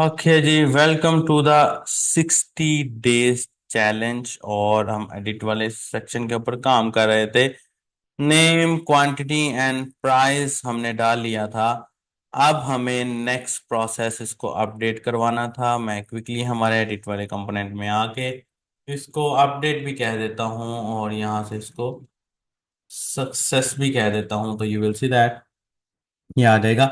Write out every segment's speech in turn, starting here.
Okay ji, welcome to the 60 days challenge. और हम edit वाले सेक्शन के ऊपर काम कर रहे थे। नेम, क्वांटिटी एंड प्राइस हमने डाल लिया था। अब हमें नेक्स्ट प्रोसेस इसको अपडेट करवाना था। मैं क्विकली हमारे एडिट वाले कंपोनेंट में आके इसको अपडेट भी कह देता हूँ और यहाँ से इसको सक्सेस भी कह देता हूँ, तो यू विल सी दैट ये आ जाएगा।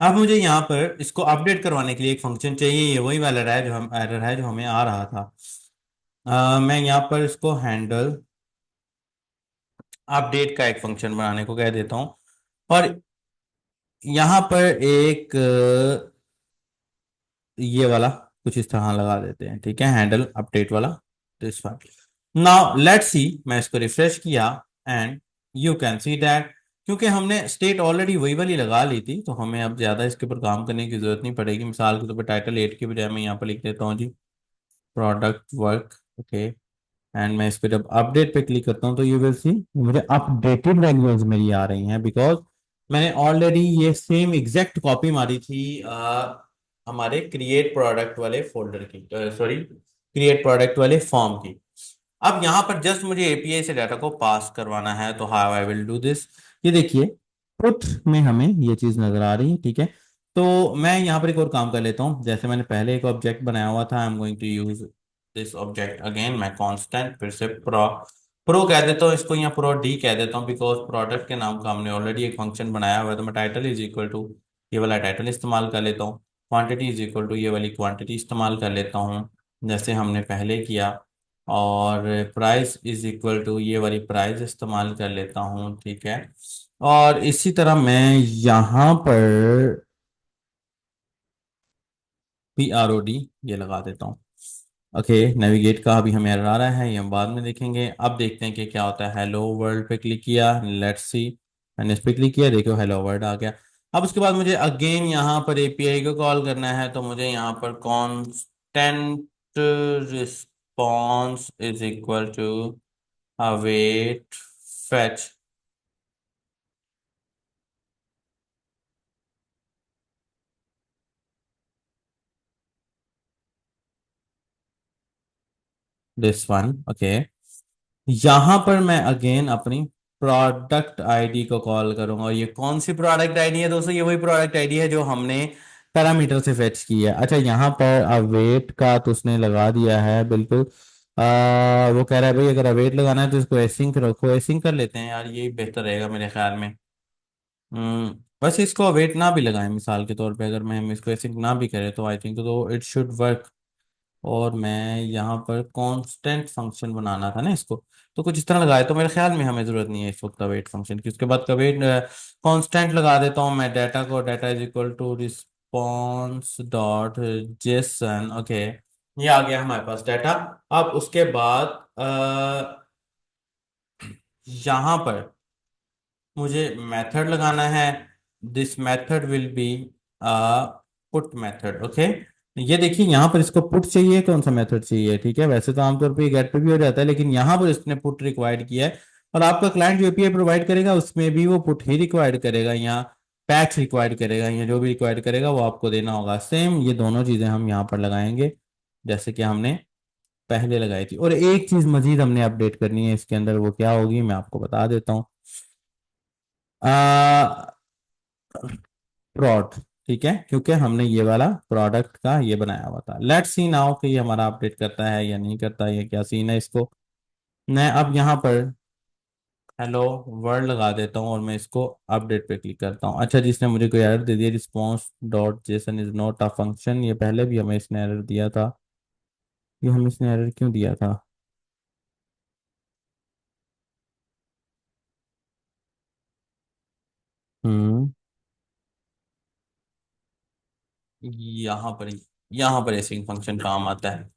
अब मुझे यहाँ पर इसको अपडेट करवाने के लिए एक फंक्शन चाहिए। ये वही वाला एरर है जो हमें आ रहा था। मैं यहाँ पर इसको हैंडल अपडेट का एक फंक्शन बनाने को कह देता हूँ। और यहाँ पर एक ये वाला कुछ इस तरह लगा देते हैं, ठीक है, हैंडल अपडेट वाला। तो इस बार नाउ लेट्स सी, मैं इसको रिफ्रेश किया and you can see that क्योंकि हमने स्टेट ऑलरेडी वही वाली लगा ली थी, तो हमें अब ज्यादा इसके ऊपर काम करने की जरूरत नहीं पड़ेगी। मिसाल के तौर पर टाइटल 8 के बजाय मैं यहाँ पर लिख देता हूँ जी प्रोडक्ट वर्क। ओके, एंड मैं इस पर जब अपडेट पे क्लिक करता हूँ तो यू विल सी मुझे अपडेटेड वैल्यूज मेरी आ रही हैं, बिकॉज मैंने ऑलरेडी ये सेम एग्जैक्ट कॉपी मारी थी हमारे क्रिएट प्रोडक्ट वाले फोल्डर की, सॉरी क्रिएट प्रोडक्ट वाले फॉर्म की। अब यहाँ पर जस्ट मुझे एपीआई से डाटा को पास करवाना है, तो how I will do this. ये देखिए, पुट में हमें ये चीज नजर आ रही है, ठीक है। तो मैं यहाँ पर एक और काम कर लेता हूँ। जैसे मैंने पहले एक ऑब्जेक्ट बनाया हुआ था, I am going to use this object again. मैं कांस्टेंट फिर से प्रो प्रो कह देता हूँ इसको, या प्रो डी कह देता हूँ, बिकॉज प्रोडक्ट के नाम का हमने ऑलरेडी एक फंक्शन बनाया हुआ है। तो मैं टाइटल इज इक्वल टू ये वाला टाइटल इस्तेमाल कर लेता हूँ। क्वांटिटी इज इक्वल टू ये वाली क्वांटिटी इस्तेमाल कर लेता हूँ, जैसे हमने पहले किया। और प्राइस इज इक्वल टू ये वाली प्राइस इस्तेमाल कर लेता हूँ, ठीक है। और इसी तरह मैं यहाँ पर PROD ये लगा देता हूँ। ओके, नेविगेट का अभी हमें एरर आ रहा है, ये हम बाद में देखेंगे। अब देखते हैं कि क्या होता है। हेलो वर्ल्ड पे क्लिक किया, लेट्स सी। मैंने इस पे क्लिक किया, देखो हेलो वर्ल्ड आ गया। अब उसके बाद मुझे अगेन यहाँ पर एपीआई को कॉल करना है, तो मुझे यहाँ पर constant response is equal to await fetch this one. Okay, यहाँ पर मैं अगेन अपनी प्रोडक्ट आईडी को कॉल करूंगा। और ये कौन सी प्रोडक्ट आईडी है दोस्तों? ये वही प्रोडक्ट आईडी है जो हमने पैरामीटर से फेच की है। अच्छा, यहाँ पर अवेट का तो उसने लगा दिया है बिल्कुल। वो कह रहा है भाई अगर अवेट लगाना है तो इसको एसिंक रखो। एसिंक कर लेते हैं यार, यही बेहतर रहेगा मेरे ख्याल में। बस इसको अवेट ना भी लगाएं, मिसाल के तौर पे अगर मैं हम इसको एसिंक ना भी करें तो आई थिंक तो इट शुड वर्क। और मैं यहाँ पर कांस्टेंट फंक्शन बनाना था ना इसको, तो कुछ इस तरह लगाया। तो मेरे ख्याल में हमें जरूरत नहीं है इस वक्त वेट फंक्शन की। उसके बाद का वेट कांस्टेंट लगा देता हूँ मैं डाटा को। Data is equal to response dot JSON. Okay, ये आ गया हमारे पास डाटा। अब उसके बाद यहाँ पर मुझे मेथड लगाना है। This method will be put method. Okay, ये देखिए यहाँ पर इसको पुट चाहिए, कौन सा मेथड चाहिए, ठीक है। वैसे तो आमतौर पे गेट पे भी हो जाता है, लेकिन यहाँ पर इसने पुट रिक्वायर्ड किया है। और आपका क्लाइंट जो एपीआई प्रोवाइड करेगा उसमें भी वो पुट ही रिक्वायर्ड करेगा, या पैच रिक्वायर्ड करेगा, या जो भी रिक्वायर्ड करेगा वो आपको देना होगा। सेम ये दोनों चीजें हम यहाँ पर लगाएंगे जैसे कि हमने पहले लगाई थी। और एक चीज मजीद हमने अपडेट करनी है इसके अंदर, वो क्या होगी मैं आपको बता देता हूँ। प्रोड, ठीक है, क्योंकि हमने ये वाला प्रोडक्ट का ये बनाया हुआ था। लेट्स सी नाउ कि ये हमारा अपडेट करता है या नहीं करता है, ये क्या सीन है इसको। मैं अब यहाँ पर हेलो वर्ड लगा देता हूँ और मैं इसको अपडेट पे क्लिक करता हूँ। अच्छा, जिसने मुझे कोई एरर दे दिया, response dot Jason is not a function. ये पहले भी हमें इसने एरर दिया था। ये हमें इसने एरर क्यों दिया था? हम्म यहाँ पर यहाँ पर ऐसे फंक्शन काम आता है,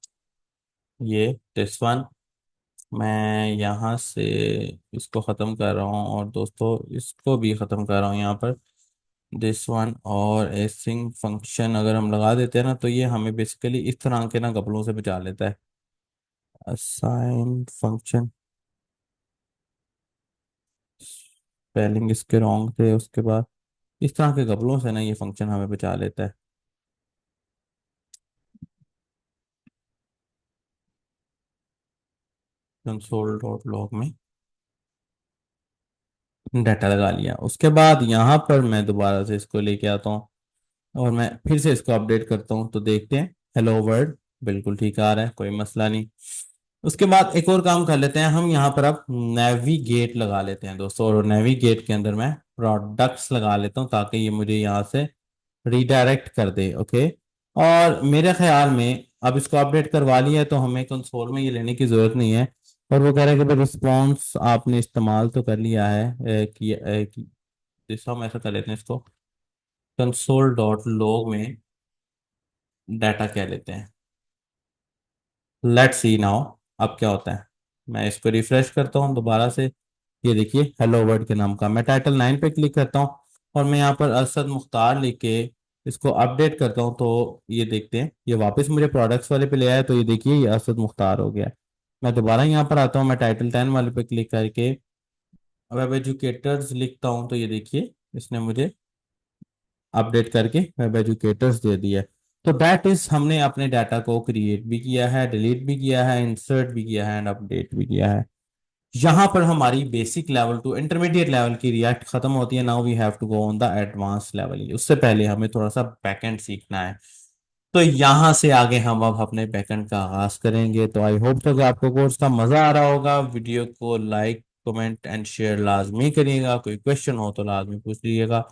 ये दिस वन। मैं यहाँ से इसको ख़त्म कर रहा हूँ और दोस्तों इसको भी ख़त्म कर रहा हूँ यहाँ पर, दिस वन। और एसिंग फंक्शन अगर हम लगा देते हैं ना, तो ये हमें बेसिकली इस तरह के ना गपलों से बचा लेता है। असाइन फंक्शन, स्पेलिंग इसके रॉन्ग थे। उसके बाद इस तरह के कपड़ों से ना ये फंक्शन हमें बचा लेता है। कंसोल डॉट लॉग में डाटा लगा लिया, उसके बाद यहाँ पर मैं दोबारा से इसको लेके आता हूँ और मैं फिर से इसको अपडेट करता हूँ, तो देखते हैं हेलो वर्ल्ड बिल्कुल ठीक आ रहा है, कोई मसला नहीं। उसके बाद एक और काम कर लेते हैं हम, यहाँ पर अब नेविगेट लगा लेते हैं दोस्तों, और नेविगेट के अंदर मैं प्रोडक्ट्स लगा लेता हूँ ताकि ये मुझे यहाँ से रीडायरेक्ट कर दे। ओके, और मेरे ख्याल में अब इसको अपडेट करवा लिया है तो हमें कंसोल में ये लेने की जरूरत नहीं है। और वो कह रहा है कि भाई रिस्पॉन्स आपने इस्तेमाल तो कर लिया है, हम ऐसा कर लेते हैं इसको, कंसोल डॉट लॉग में डाटा क्या लेते हैं, लेट्स सी नाउ अब क्या होता है। मैं इसको रिफ्रेश करता हूँ दोबारा से, ये देखिए हेलो वर्ड के नाम का, मैं टाइटल 9 पे क्लिक करता हूँ और मैं यहाँ पर असद मुख्तार लिख के इसको अपडेट करता हूँ, तो ये देखते हैं ये वापस मुझे प्रोडक्ट्स वाले पे ले आया, तो ये देखिए ये असद मुख्तार हो गया है। मैं दोबारा यहाँ पर आता हूँ, मैं टाइटल 10 वाले पे क्लिक करके वेब एजुकेटर्स लिखता हूँ, तो ये देखिए इसने मुझे अपडेट करके वेब एजुकेटर्स दे दिया है। तो दैट इज हमने अपने डाटा को क्रिएट भी किया है, डिलीट भी किया है, इंसर्ट भी किया है एंड अपडेट भी किया है। यहाँ पर हमारी basic level to intermediate level की रिएक्ट खत्म होती है। Now we have to go on the advance level, उससे पहले हमें थोड़ा सा बैकएंड सीखना है। तो यहाँ से आगे हम अब अपने बैकएंड का आगाज करेंगे। तो आई होप तो कि आपको कोर्स का मजा आ रहा होगा। वीडियो को लाइक कमेंट एंड शेयर लाजमी करिएगा, कोई क्वेश्चन हो तो लाजमी पूछ लीजिएगा।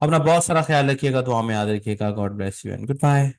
अपना बहुत सारा ख्याल रखिएगा, तो हमें याद रखिएगा। God bless you and good bye.